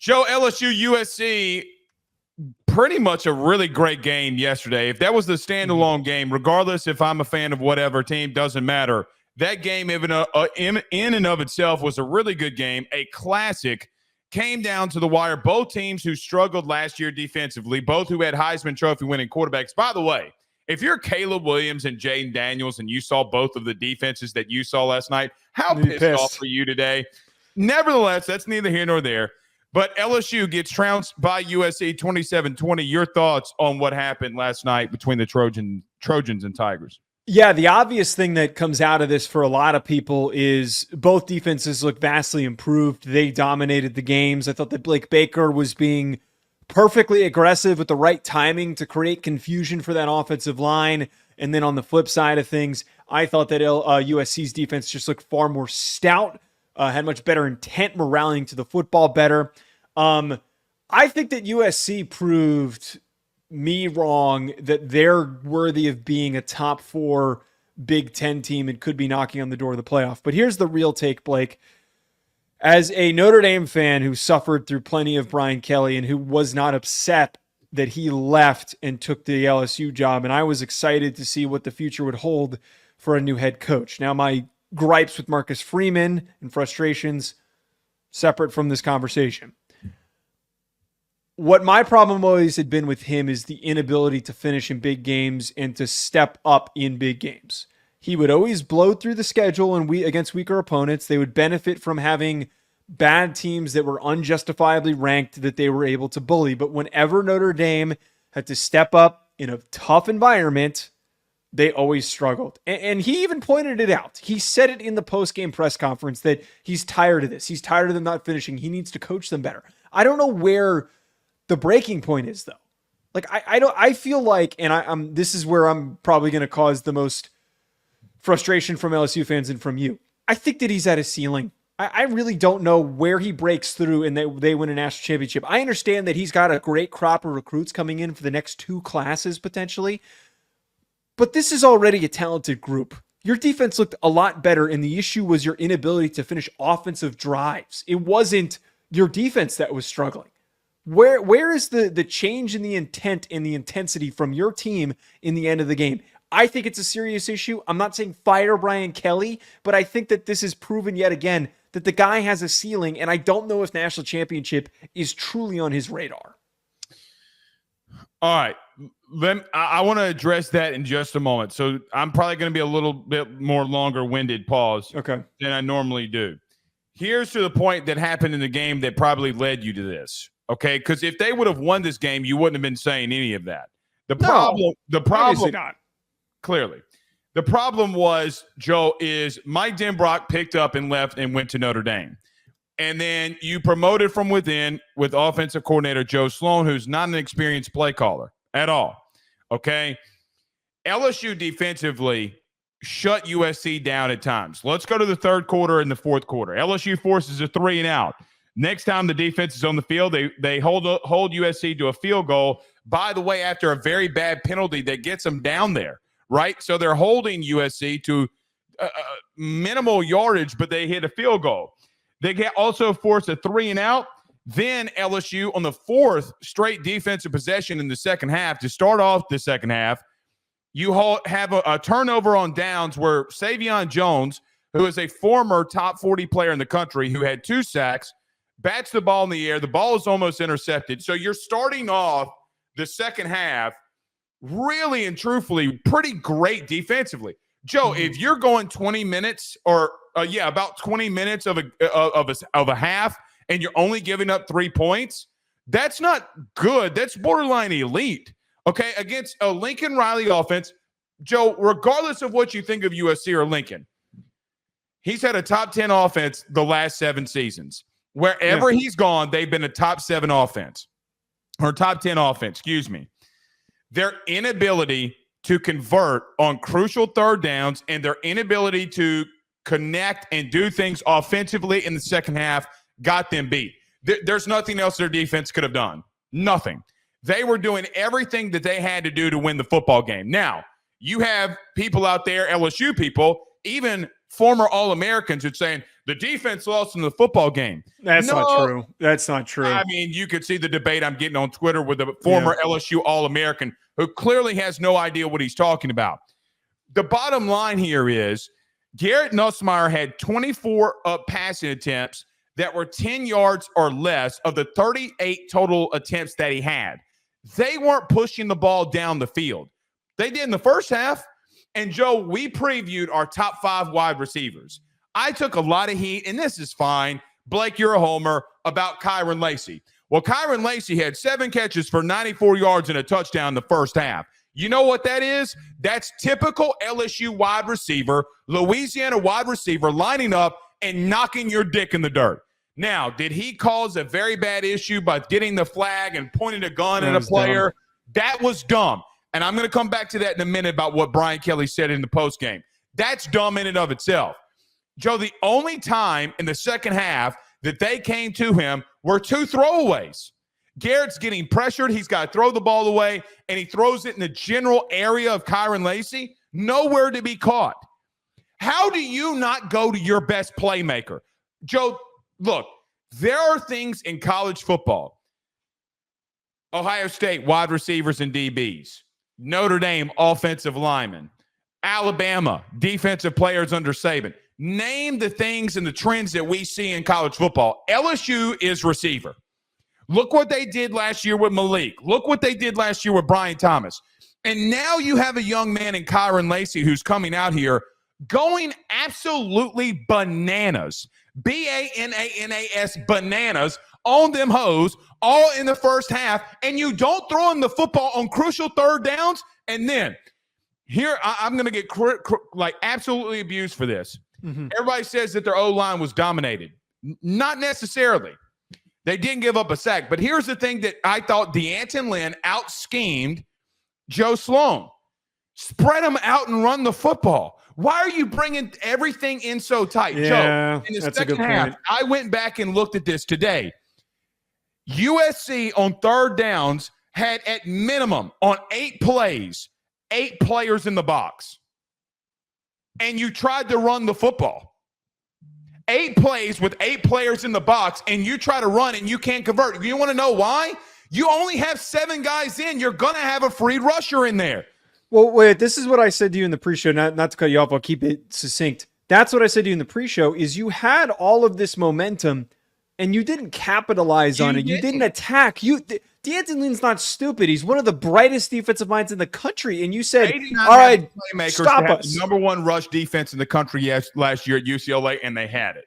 Joe, LSU, USC, pretty much a really great game yesterday. If that was the standalone game, regardless if I'm a fan of whatever team, doesn't matter. That game even in and of itself was a really good game, a classic. Came down to the wire. Both teams who struggled last year defensively, both who had Heisman Trophy winning quarterbacks. By the way, if you're Caleb Williams and Jaden Daniels and you saw both of the defenses that you saw last night, how pissed off are you today? Nevertheless, that's neither here nor there. But LSU gets trounced by USC 27-20. Your thoughts on what happened last night between the Trojans and Tigers? Yeah, the obvious thing that comes out of this for a lot of people is both defenses look vastly improved. They dominated the games. I thought that Blake Baker was being perfectly aggressive with the right timing to create confusion for that offensive line. And then on the flip side of things, I thought that USC's defense just looked far more stout, had much better intent, were rallying to the football better. I think that USC proved me wrong that they're worthy of being a top 4 Big Ten team and could be knocking on the door of the playoff. But here's the real take, Blake. As a Notre Dame fan who suffered through plenty of Brian Kelly and who was not upset that he left and took the LSU job, and I was excited to see what the future would hold for a new head coach. Now, my gripes with Marcus Freeman and frustrations separate from this conversation. What my problem always had been with him is the inability to finish in big games and to step up in big games. He would always blow through the schedule and against weaker opponents. They would benefit from having bad teams that were unjustifiably ranked that they were able to bully. But whenever Notre Dame had to step up in a tough environment, they always struggled. And he even pointed it out. He said it in the post-game press conference that he's tired of this. He's tired of them not finishing. He needs to coach them better. I don't know where the breaking point is, though. Like, I feel like, and this is where I'm probably going to cause the most frustration from LSU fans and from you. I think that he's at a ceiling. I really don't know where he breaks through and they win a national championship. I understand that he's got a great crop of recruits coming in for the next 2 classes potentially, but this is already a talented group. Your defense looked a lot better, and the issue was your inability to finish offensive drives. It wasn't your defense that was struggling. Where is the change in the intent and the intensity from your team in the end of the game? I think it's a serious issue. I'm not saying fire Brian Kelly, but I think that this is proven yet again that the guy has a ceiling, and I don't know if national championship is truly on his radar. All right. I want to address that in just a moment. So I'm probably going to be a little bit more longer-winded pause than I normally do. Here's to the point that happened in the game that probably led you to this. Okay, because if they would have won this game, you wouldn't have been saying any of that. The problem, not. Clearly, the problem was, Joe, is Mike Denbrock picked up and left and went to Notre Dame, and then you promoted from within with offensive coordinator Joe Sloan, who's not an experienced play caller at all. Okay, LSU defensively shut USC down at times. Let's go to the third quarter and the fourth quarter. LSU forces a 3-and-out. Next time the defense is on the field, they hold USC to a field goal, by the way, after a very bad penalty that gets them down there, right? So they're holding USC to minimal yardage, but they hit a field goal. They also force a 3-and-out. Then LSU on the 4th straight defensive possession in the second half to start off the second half, you have a turnover on downs where Savion Jones, who is a former top 40 player in the country who had 2 sacks, bats the ball in the air. The ball is almost intercepted. So you're starting off the second half really and truthfully pretty great defensively. Joe, if you're going 20 minutes or about 20 minutes of a half and you're only giving up 3 points, that's not good. That's borderline elite. Okay, against a Lincoln Riley offense, Joe, regardless of what you think of USC or Lincoln, he's had a top 10 offense the last 7 seasons. Wherever he's gone, they've been a top 7 offense or top 10 offense, excuse me. Their inability to convert on crucial third downs and their inability to connect and do things offensively in the second half got them beat. There's nothing else their defense could have done. Nothing. They were doing everything that they had to do to win the football game. Now, you have people out there, LSU people, even former All-Americans are saying the defense lost in the football game. That's not true. That's not true. I mean, you could see the debate I'm getting on Twitter with a former LSU All-American who clearly has no idea what he's talking about. The bottom line here is Garrett Nussmeier had 24 passing attempts that were 10 yards or less of the 38 total attempts that he had. They weren't pushing the ball down the field. They did in the first half. And, Joe, we previewed our top 5 wide receivers. I took a lot of heat, and this is fine. Blake, you're a homer, about Kyron Lacy. Well, Kyron Lacy had 7 catches for 94 yards and a touchdown in the first half. You know what that is? That's typical LSU wide receiver, Louisiana wide receiver, lining up and knocking your dick in the dirt. Now, did he cause a very bad issue by getting the flag and pointing a gun at a player? Dumb. That was dumb. And I'm going to come back to that in a minute about what Brian Kelly said in the postgame. That's dumb in and of itself. Joe, the only time in the second half that they came to him were 2 throwaways. Garrett's getting pressured. He's got to throw the ball away, and he throws it in the general area of Kyron Lacy. Nowhere to be caught. How do you not go to your best playmaker? Joe, look, there are things in college football. Ohio State, wide receivers and DBs. Notre Dame, offensive linemen. Alabama, defensive players under Saban. Name the things and the trends that we see in college football. LSU is receiver. Look what they did last year with Malik. Look what they did last year with Brian Thomas. And now you have a young man in Kyron Lacy who's coming out here going absolutely bananas. B-A-N-A-N-A-S, bananas, on them hoes, all in the first half, and you don't throw him the football on crucial third downs. And then, here, I'm going to get absolutely abused for this. Mm-hmm. Everybody says that their O-line was dominated. Not necessarily. They didn't give up a sack. But here's the thing that I thought D'Anton Lynn out-schemed Joe Sloan. Spread them out and run the football. Why are you bringing everything in so tight? Yeah, Joe, in the second half, I went back and looked at this today. USC on third downs had at minimum on 8 plays, 8 players in the box. And you tried to run the football. 8 plays with 8 players in the box, and you try to run and you can't convert. You want to know why? You only have 7 guys in. You're going to have a free rusher in there. Well, wait, this is what I said to you in the pre-show, not to cut you off, I'll keep it succinct. That's what I said to you in the pre-show, is you had all of this momentum, and you didn't capitalize on it. You didn't attack. D'Anton Lynn's not stupid. He's one of the brightest defensive minds in the country, and you said, all right, stop us. The number 1 rush defense in the country last year at UCLA, and they had it.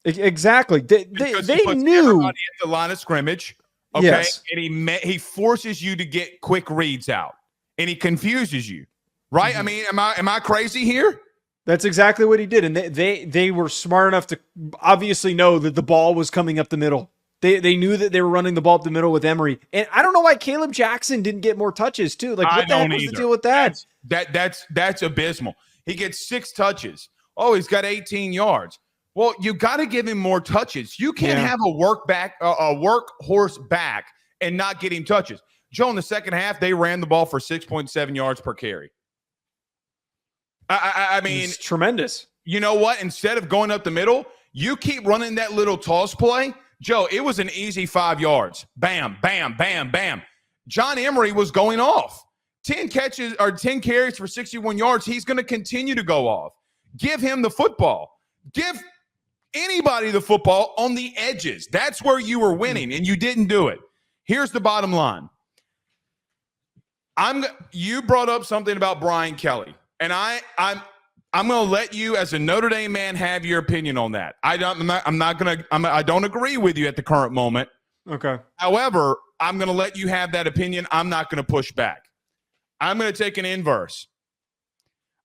Exactly. They knew. At the line of scrimmage, okay, yes. And he forces you to get quick reads out. And he confuses you, right? Mm-hmm. I mean, am I crazy here? That's exactly what he did. And they were smart enough to obviously know that the ball was coming up the middle. They knew that they were running the ball up the middle with Emory. And I don't know why Caleb Jackson didn't get more touches too. Like, what the heck was the deal with that? That's abysmal. He gets 6 touches. Oh, he's got 18 yards. Well, you got to give him more touches. You can't have a workhorse back and not get him touches. Joe, in the second half, they ran the ball for 6.7 yards per carry. I mean, it's tremendous. You know what? Instead of going up the middle, you keep running that little toss play. Joe, it was an easy 5 yards. Bam, bam, bam, bam. John Emery was going off. 10 carries for 61 yards. He's going to continue to go off. Give him the football. Give anybody the football on the edges. That's where you were winning, and you didn't do it. Here's the bottom line. You brought up something about Brian Kelly, and I'm going to let you, as a Notre Dame man, have your opinion on that. I don't agree with you at the current moment. Okay. However, I'm going to let you have that opinion. I'm not going to push back. I'm going to take an inverse.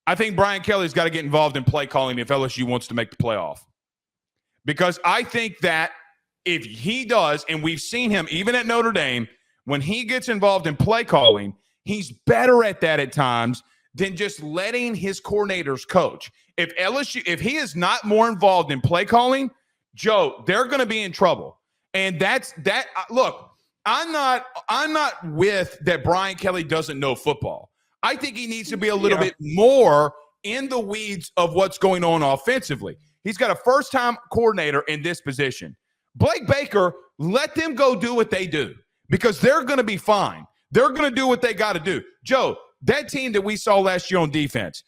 I think Brian Kelly's got to get involved in play calling if LSU wants to make the playoff, because I think that if he does, and we've seen him even at Notre Dame, when he gets involved in play calling, he's better at that at times than just letting his coordinators coach. If he is not more involved in play calling, Joe, they're going to be in trouble. And that's that. Look, I'm not with that Brian Kelly doesn't know football. I think he needs to be a little bit more in the weeds of what's going on offensively. He's got a first-time coordinator in this position. Blake Baker, let them go do what they do because they're going to be fine. They're going to do what they got to do. Joe, that team that we saw last year on defense,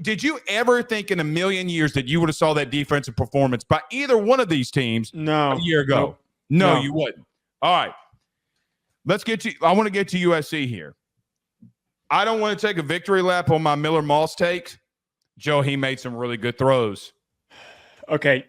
did you ever think in a million years that you would have saw that defensive performance by either one of these teams a year ago? Nope. No, you wouldn't. All right. I want to get to USC here. I don't want to take a victory lap on my Miller Moss take. Joe, he made some really good throws. Okay.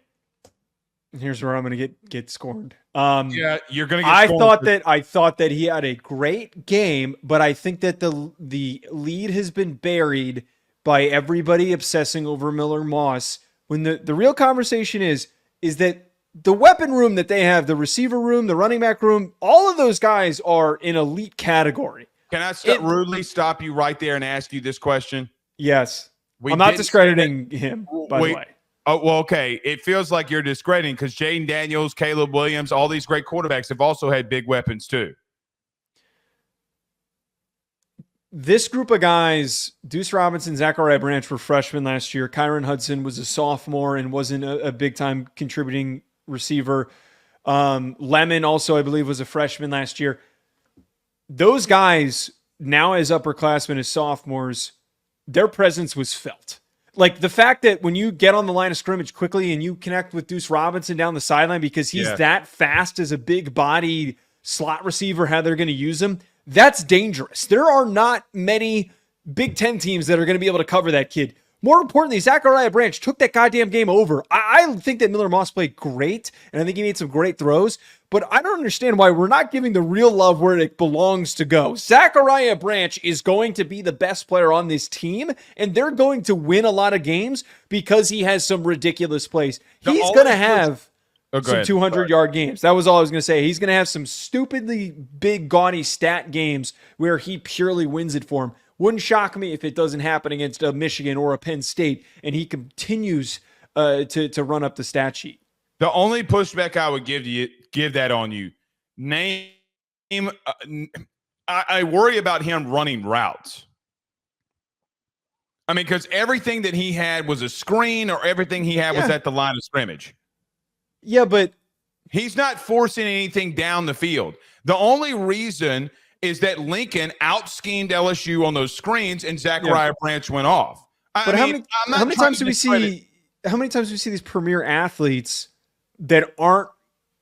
Here's where I'm going to get scorned. Yeah, you're going to get scorned. I thought that he had a great game, but I think that the lead has been buried by everybody obsessing over Miller Moss when the real conversation is that the weapon room that they have, the receiver room, the running back room, all of those guys are in elite category. Can I rudely stop you right there and ask you this question? Yes. I'm not discrediting him, by the way. Oh, well, okay. It feels like you're discrediting because Jaden Daniels, Caleb Williams, all these great quarterbacks have also had big weapons too. This group of guys, Deuce Robinson, Zachariah Branch were freshmen last year. Kyron Hudson was a sophomore and wasn't a big-time contributing receiver. Lemon also, I believe, was a freshman last year. Those guys, now as upperclassmen, as sophomores, their presence was felt. Like the fact that when you get on the line of scrimmage quickly and you connect with Deuce Robinson down the sideline because he's that fast as a big-bodied slot receiver, how they're going to use him, that's dangerous. There are not many Big Ten teams that are going to be able to cover that kid. More importantly, Zachariah Branch took that goddamn game over. I think that Miller Moss played great, and I think he made some great throws, but I don't understand why we're not giving the real love where it belongs to go. Zachariah Branch is going to be the best player on this team, and they're going to win a lot of games because he has some ridiculous plays. He's going to have some 200-yard games. That was all I was going to say. He's going to have some stupidly big, gaudy stat games where he purely wins it for him. Wouldn't shock me if it doesn't happen against a Michigan or a Penn State, and he continues to run up the stat sheet. The only pushback I would give that on you. I worry about him running routes. I mean, because everything that he had was a screen, or everything he had was at the line of scrimmage. Yeah, but he's not forcing anything down the field. The only reason is that Lincoln out-schemed LSU on those screens and Zachariah Branch went off. But how many times do we see these premier athletes that aren't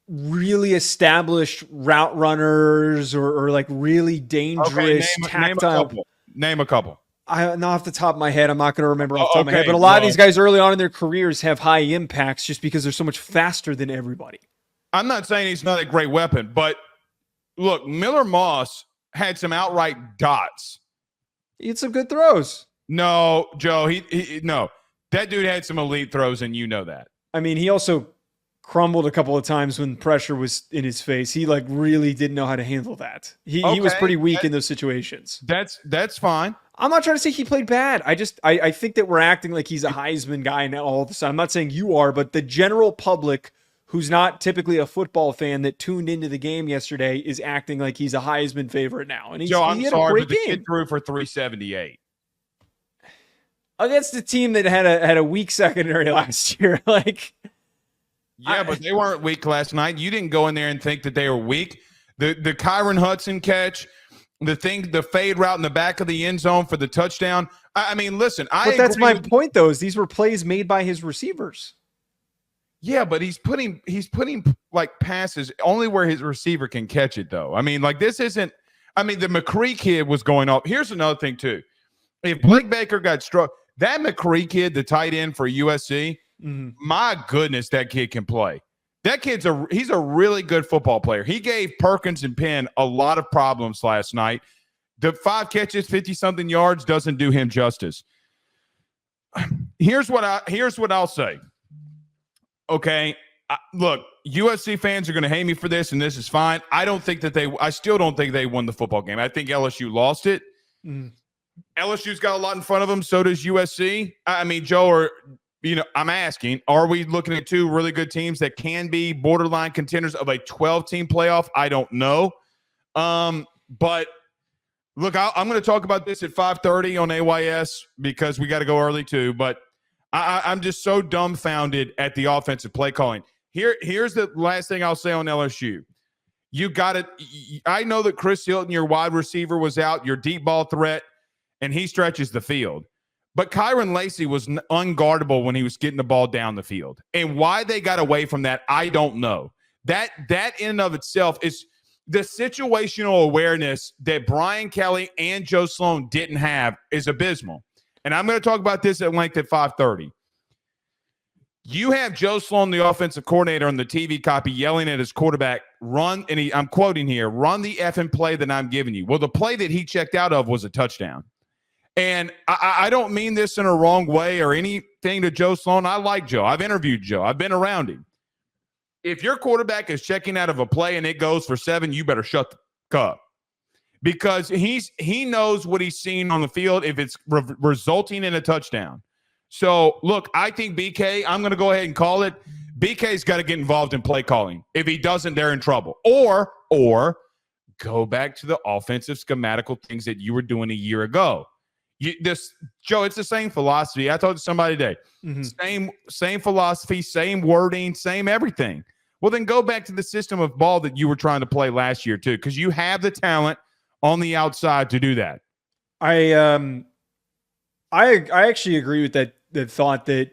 really established route runners or like really dangerous tactile? Name a couple. Not off the top of my head. I'm not going to remember off the top of my head. But a lot of these guys early on in their careers have high impacts just because they're so much faster than everybody. I'm not saying he's not a great weapon, but look, Miller Moss had some outright dots. He had some good throws. No, Joe, no. That dude had some elite throws, and you know that. I mean, he also crumbled a couple of times when pressure was in his face. He like really didn't know how to handle that. He was pretty weak in those situations. That's fine. I'm not trying to say he played bad. I think that we're acting like he's a Heisman guy now all of a sudden. I'm not saying you are, but the general public who's not typically a football fan that tuned into the game yesterday is acting like he's a Heisman favorite now. And Joe, I'm sorry, but the kid threw for 378. Against a team that had a weak secondary last year. But they weren't weak last night. You didn't go in there and think that they were weak. The Kyron Hudson catch, the fade route in the back of the end zone for the touchdown. I mean, listen, but that's my point, though, is these were plays made by his receivers. Yeah, but he's putting like passes only where his receiver can catch it, though. I mean, like this isn't. I mean, the McCree kid was going off. Here's another thing too. If Blake Baker got struck, that McCree kid, the tight end for USC, my goodness, that kid can play. That he's a really good football player. He gave Perkins and Penn a lot of problems last night. The 5 catches, 50-something yards doesn't do him justice. Here's what I'll say. Okay, look, USC fans are going to hate me for this, and this is fine. I still don't think they won the football game. I think LSU lost it. LSU's got a lot in front of them. So does USC. I mean, Joe, I'm asking, are we looking at 2 really good teams that can be borderline contenders of a 12-team playoff? I don't know. But Look, I'm going to talk about this at 5:30 on AYS because we got to go early too. But I'm just so dumbfounded at the offensive play calling. Here's the last thing I'll say on LSU. You got to. I know that Chris Hilton, your wide receiver, was out, your deep ball threat, and he stretches the field. But Kyron Lacey was unguardable when he was getting the ball down the field. And why they got away from that, I don't know. That in and of itself is the situational awareness that Brian Kelly and Joe Sloan didn't have is abysmal. And I'm going to talk about this at length at 5:30. You have Joe Sloan, the offensive coordinator, on the TV copy yelling at his quarterback, run, and I'm quoting here, run the effing play that I'm giving you. Well, the play that he checked out of was a touchdown. And I don't mean this in a wrong way or anything to Joe Sloan. I like Joe. I've interviewed Joe. I've been around him. If your quarterback is checking out of a play and it goes for 7, you better shut the cup. Because he knows what he's seen on the field if it's resulting in a touchdown. So, look, I think BK, I'm going to go ahead and call it. BK's got to get involved in play calling. If he doesn't, they're in trouble. Or go back to the offensive schematical things that you were doing a year ago. Joe, it's the same philosophy. I told somebody today. Mm-hmm. Same philosophy, same wording, same everything. Well, then go back to the system of ball that you were trying to play last year, too, because you have the talent on the outside to do that. I actually agree with that thought that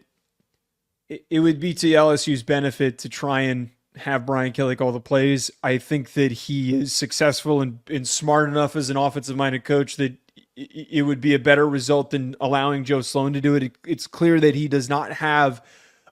it would be to LSU's benefit to try and have Brian Kelly call the plays. I think that he is successful and smart enough as an offensive-minded coach that it would be a better result than allowing Joe Sloan to do it. It's clear that he does not have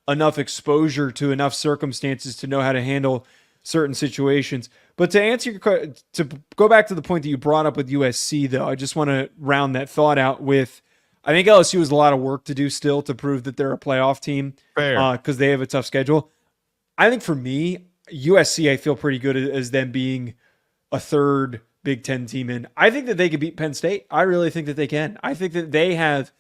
enough exposure to enough circumstances to know how to handle certain situations. But to go back to the point that you brought up with USC, though, I just want to round that thought out with, I think LSU has a lot of work to do still to prove that they're a playoff team because they have a tough schedule. I think for me, USC, I feel pretty good as them being a third Big Ten team in. I think that they could beat Penn State. I really think that they can. I think that they have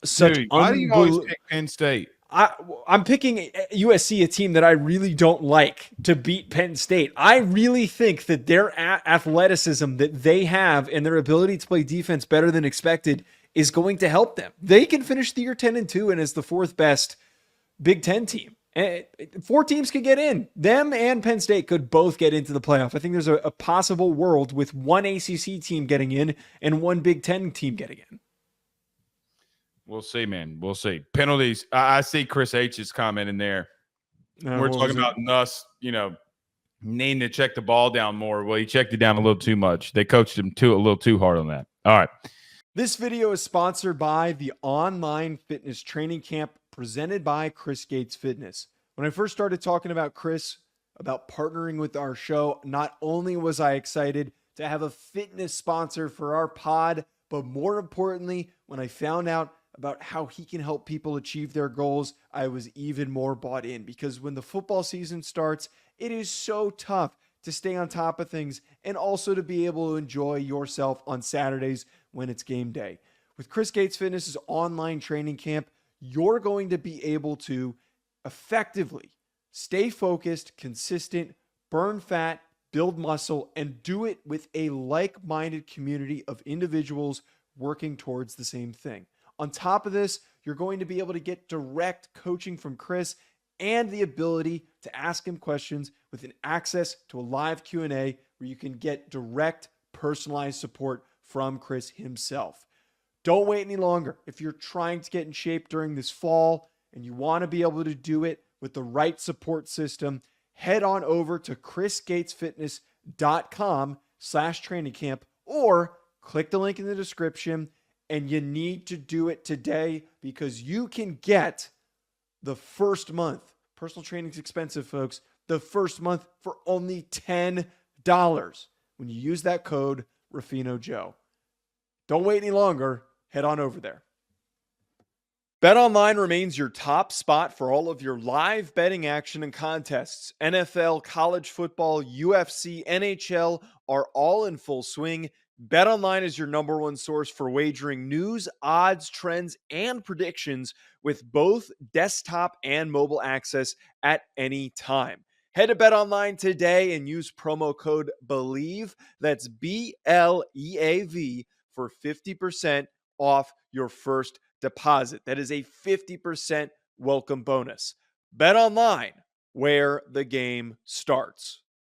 such. Dude, why do you always pick Penn State? I'm picking USC, a team that I really don't like, to beat Penn State. I really think that their athleticism that they have and their ability to play defense better than expected is going to help them. They can finish the year 10-2 and as the fourth best Big Ten team. And 4 teams could get in. Them and Penn State could both get into the playoff. I think there's a possible world with one ACC team getting in and one Big Ten team getting in. We'll see, man. We'll see. Penalties. I see Chris H's comment in there. We're talking about Nuss, needing to check the ball down more. Well, he checked it down a little too much. They coached him a little too hard on that. All right. This video is sponsored by the online fitness training camp presented by Chris Gates Fitness. When I first started talking about Chris, about partnering with our show, not only was I excited to have a fitness sponsor for our pod, but more importantly, when I found out about how he can help people achieve their goals, I was even more bought in, because when the football season starts, it is so tough to stay on top of things and also to be able to enjoy yourself on Saturdays when it's game day. With Chris Gates Fitness's online training camp, you're going to be able to effectively stay focused, consistent, burn fat, build muscle, and do it with a like-minded community of individuals working towards the same thing. On top of this, you're going to be able to get direct coaching from Chris and the ability to ask him questions with an access to a live Q&A where you can get direct, personalized support from Chris himself. Don't wait any longer. If you're trying to get in shape during this fall and you want to be able to do it with the right support system, head on over to chrisgatesfitness.com/training camp or click the link in the description. And you need to do it today because you can get the first month. Personal training is expensive, folks. The first month for only $10 when you use that code RuffinoJoe. Don't wait any longer. Head on over there. BetOnline remains your top spot for all of your live betting action and contests. NFL, college football, UFC, NHL are all in full swing. BetOnline is your number one source for wagering news, odds, trends, and predictions with both desktop and mobile access at any time. Head to BetOnline today and use promo code BELIEVE, that's BLEAV, for 50% off your first deposit. That is a 50% welcome bonus. Bet online, where the game starts.